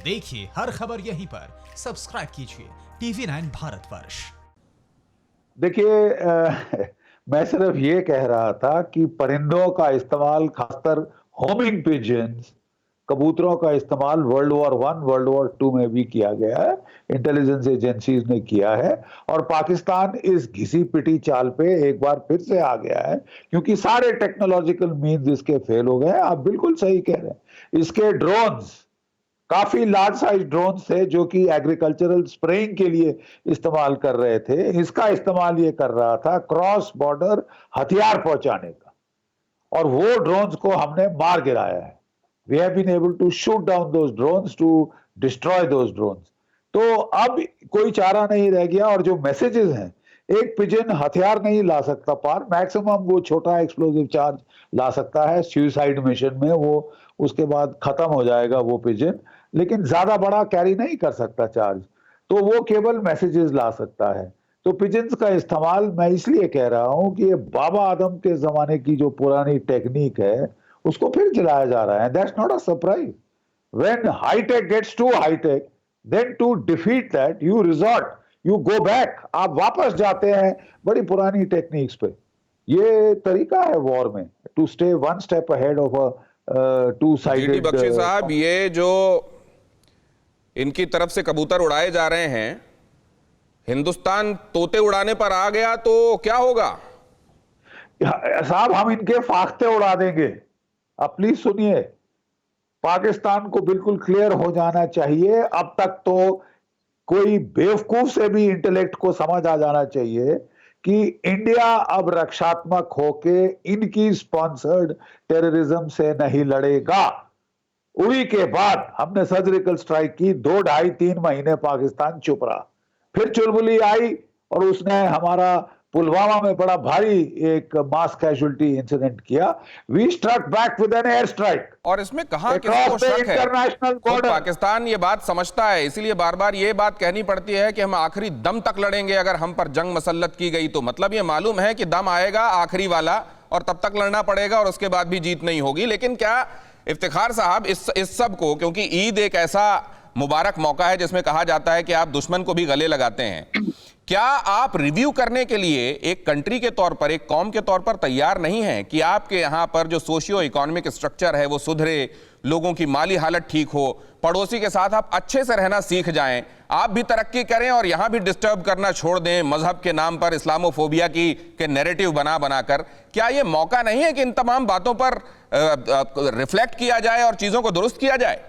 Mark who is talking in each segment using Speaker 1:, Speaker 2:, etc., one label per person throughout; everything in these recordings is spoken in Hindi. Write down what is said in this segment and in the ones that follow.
Speaker 1: देखिए हर खबर यहीं पर, सब्सक्राइब कीजिए TV9 भारतवर्ष।
Speaker 2: देखिए मैं सिर्फ ये कह रहा था कि परिंदों का इस्तेमाल, खासकर होमिंग पिजन्स, कबूतरों का इस्तेमाल वर्ल्ड वॉर 1, वर्ल्ड वॉर 2 में भी किया गया है, इंटेलिजेंस एजेंसीज ने किया है, और पाकिस्तान इस घिसी-पिटी चाल पे एक बार फिर से आ गया है, क्योंकि सारे टेक्नोलॉजिकल मीन्स इसके फेल हो गए हैं। आप बिल्कुल सही कह रहे हैं। इसके ड्रोन्स, काफी लार्ज साइज ड्रोन थे जो कि एग्रीकल्चरल स्प्रेइंग के लिए इस्तेमाल कर रहे थे। इसका इस्तेमाल ये कर रहा था क्रॉस बॉर्डर हथियार पहुंचाने का, और वो ड्रोन्स को हमने मार गिराया है। We have been able to shoot down those drones, to destroy those drones. तो अब कोई चारा नहीं रह गया, और जो मैसेजेस हैं, एक पिजन हथियार नहीं ला सकता पार, मैक्सिमम वो छोटा एक्सप्लोसिव चार्ज ला सकता है सुसाइड मिशन में, वो उसके बाद खत्म हो जाएगा वो पिजन, लेकिन ज्यादा बड़ा कैरी नहीं कर सकता चार्ज, तो वो केवल मैसेजेस ला सकता है। तो पिजन्स का इस्तेमाल मैं इसलिए कह रहा हूं कि ये बाबा आदम के जमाने की जो पुरानी टेक्निक है उसको फिर चलाया जा रहा है। That's not a surprise. When high tech gets to high tech, then to defeat that you resort, you go back, आप वापस जाते हैं बड़ी पुरानी टेक्निक्स पे। ये तरीका है वॉर में, to stay one step ahead of a two sided.
Speaker 3: Bakshi Sahab, ये जो इनकी तरफ से कबूतर उड़ाए जा रहे हैं, हिंदुस्तान तोते उड़ाने पर आ गया तो क्या होगा?
Speaker 2: साहब, हम इनके फाख्ते उड़ा देंगे। आप प्लीज सुनिए, पाकिस्तान को बिल्कुल क्लियर हो जाना चाहिए। अब तक तो कोई बेवकूफ से भी इंटेलेक्ट को समझ आ जाना चाहिए कि इंडिया अब रक्षात्मक होके इनकी स्पॉन्सर्ड टेररिज्म से नहीं लड़ेगा। उड़ी के बाद हमने सर्जिकल स्ट्राइक की, 2, 2.5, 3 महीने पाकिस्तान चुप रहा, फिर चुलबुली आई और उसने हमारा पुलवामा में बड़ा भारी एक मास कैजुअल्टी इंसिडेंट किया। We struck back with an air strike.
Speaker 3: और इसमें कहां किसको शक है?
Speaker 2: इंटरनेशनल बॉर्डर,
Speaker 3: पाकिस्तान ये बात समझता है, इसीलिए बार बार ये बात कहनी पड़ती है कि हम आखिरी दम तक लड़ेंगे। अगर हम पर जंग मसल्लत की गई तो मतलब ये मालूम है कि दम आएगा आखिरी वाला, और तब तक लड़ना पड़ेगा, और उसके बाद भी जीत नहीं होगी। लेकिन क्या इफ्तिखार साहब, इस सब को, क्योंकि ईद एक ऐसा मुबारक मौका है जिसमें कहा जाता है कि आप दुश्मन को भी गले लगाते हैं, क्या आप रिव्यू करने के लिए एक कंट्री के तौर पर, एक कौम के तौर पर तैयार नहीं हैं कि आपके यहां पर जो सोशियो इकोनॉमिक स्ट्रक्चर है वो सुधरे, लोगों की माली हालत ठीक हो, पड़ोसी के साथ आप अच्छे से रहना सीख जाएं, आप भी तरक्की करें और यहां भी डिस्टर्ब करना छोड़ दें मजहब के नाम पर, इस्लामोफोबिया के नैरेटिव बना कर? क्या यह मौका नहीं है कि इन तमाम बातों पर रिफ्लेक्ट किया जाए और चीजों को दुरुस्त किया जाए?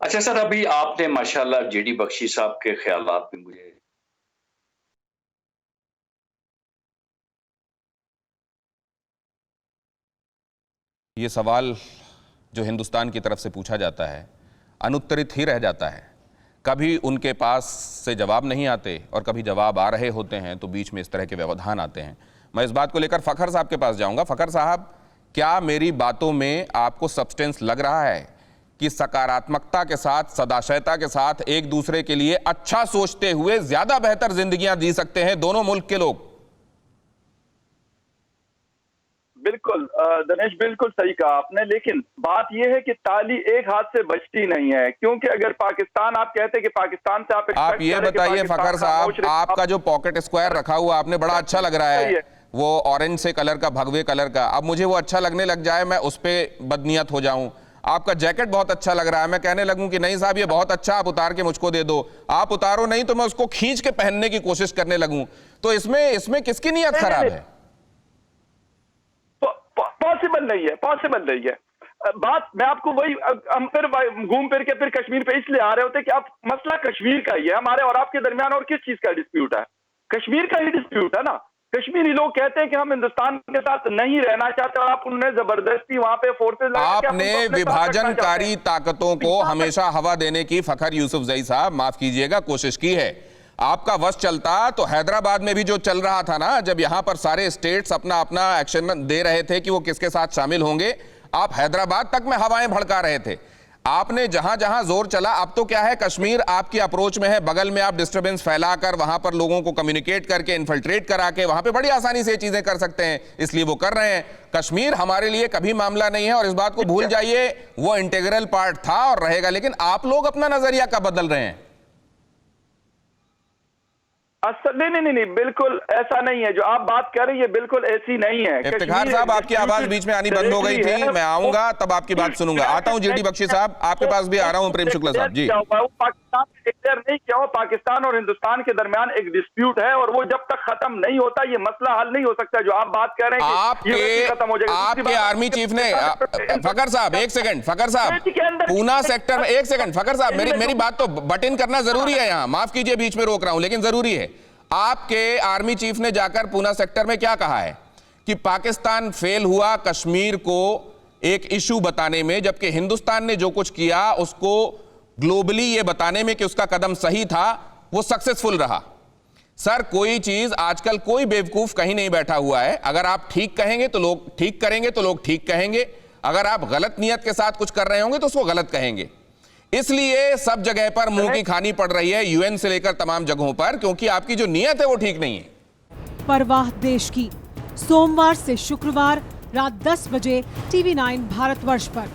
Speaker 4: अच्छा सर, अभी आपने माशाल्लाह जेडी बख्शी साहब के ख्यालात में मुझे
Speaker 3: ये सवाल जो हिंदुस्तान की तरफ से पूछा जाता है अनुत्तरित ही रह जाता है। कभी उनके पास से जवाब नहीं आते और कभी जवाब आ रहे होते हैं तो बीच में इस तरह के व्यवधान आते हैं। मैं इस बात को लेकर फखर साहब के पास जाऊंगा। फखर साहब, क्या मेरी बातों में आपको सब्सटेंस लग रहा है कि सकारात्मकता के साथ, सदाशयता के साथ, एक दूसरे के लिए अच्छा सोचते हुए ज्यादा बेहतर जिंदगियां जी सकते हैं दोनों मुल्क के लोग?
Speaker 5: बिल्कुल दिनेश, बिल्कुल सही कहा आपने, लेकिन बात यह है कि ताली एक हाथ से बचती नहीं है। क्योंकि अगर पाकिस्तान, आप कहते हैं कि पाकिस्तान से आप
Speaker 3: ये बताइए फखर साहब, आपका जो पॉकेट स्क्वायर रखा हुआ आपने बड़ा अच्छा लग रहा है, वो ऑरेंज से कलर का, भगवे कलर का, अब मुझे वो अच्छा लगने लग जाए, मैं उस पर बदनियत हो जाऊं। आपका जैकेट बहुत अच्छा लग रहा है, मैं कहने लगूं कि नहीं साहब ये बहुत अच्छा, आप उतार के मुझको दे दो। आप उतारो नहीं तो मैं उसको खींच के पहनने की कोशिश करने लगूं। तो इसमें किसकी नीयत खराब है?
Speaker 5: पॉसिबल नहीं है, पॉसिबल नहीं है। बात मैं आपको वही, हम फिर घूम फिर के फिर कश्मीर पे इसलिए आ रहे होते कि आप, मसला कश्मीर का ही है। हमारे और आपके दरमियान और किस चीज का डिस्प्यूट है? कश्मीर का ही डिस्प्यूट है ना। कश्मीरी लोग कहते हैं कि हम हिंदुस्तान के साथ नहीं रहना चाहते, और आप उन्हें जबरदस्ती वहां पे फोर्सेज,
Speaker 3: आपने विभाजनकारी ताकतों को हमेशा हवा देने की, फखर यूसुफजई साहब माफ कीजिएगा, कोशिश की है। आपका वश चलता तो हैदराबाद में भी जो चल रहा था ना, जब यहां पर सारे स्टेट्स अपना अपना एक्शन दे रहे थे कि वो किसके साथ शामिल होंगे, आप हैदराबाद तक में हवाएं भड़का रहे थे। आपने जहां जहां जोर चला, अब तो क्या है, कश्मीर आपकी अप्रोच में है, बगल में आप डिस्टरबेंस फैलाकर वहां पर लोगों को कम्युनिकेट करके, इन्फिल्ट्रेट करा के वहां पे बड़ी आसानी से ये चीजें कर सकते हैं, इसलिए वो कर रहे हैं। कश्मीर हमारे लिए कभी मामला नहीं है और इस बात को भूल जाइए, वो इंटीग्रल पार्ट था और रहेगा। लेकिन आप लोग अपना नजरिया कब बदल रहे हैं?
Speaker 5: नहीं, बिल्कुल ऐसा नहीं है। जो आप बात कर रहे हैं ये बिल्कुल ऐसी नहीं है।
Speaker 3: इफ्तिखार साहब, आपकी आवाज बीच में आनी बंद हो गई थी, मैं आऊंगा तब आपकी बात सुनूंगा। आता हूं जीडी बख्शी साहब, आपके पास भी आ रहा हूं। प्रेम शुक्ला साहब जी,
Speaker 5: पाकिस्तान डिक्लेयर नहीं किया हो, पाकिस्तान और हिंदुस्तान के दरमियान एक डिस्प्यूट है और वो जब तक खत्म नहीं होता ये मसला हल नहीं हो सकता। जो आप बात कर रहे हैं कि खत्म हो जाएगा,
Speaker 3: आपके आर्मी चीफ ने, फकर साहब एक सेकंड, फकर साहब, पूना सेक्टर में एक सेकंड, फकर साहब मेरी बात तो बट इन करना जरूरी है यहाँ, माफ कीजिए बीच में रोक रहा हूं लेकिन जरूरी है। आपके आर्मी चीफ ने जाकर पूना सेक्टर में क्या कहा है कि पाकिस्तान फेल हुआ कश्मीर को एक इशू बताने में, जबकि हिंदुस्तान ने जो कुछ किया उसको ग्लोबली ये बताने में कि उसका कदम सही था, वो सक्सेसफुल रहा। सर, कोई चीज आजकल कोई बेवकूफ कहीं नहीं बैठा हुआ है। अगर आप ठीक कहेंगे तो लोग ठीक करेंगे, तो लोग ठीक कहेंगे। अगर आप गलत नियत के साथ कुछ कर रहे होंगे तो उसको गलत कहेंगे। इसलिए सब जगह पर मुंह की खानी पड़ रही है, यूएन से लेकर तमाम जगहों पर, क्योंकि आपकी जो नियत है वो ठीक नहीं है।
Speaker 6: परवाह देश की, सोमवार से शुक्रवार रात 10 बजे TV9 भारतवर्ष पर।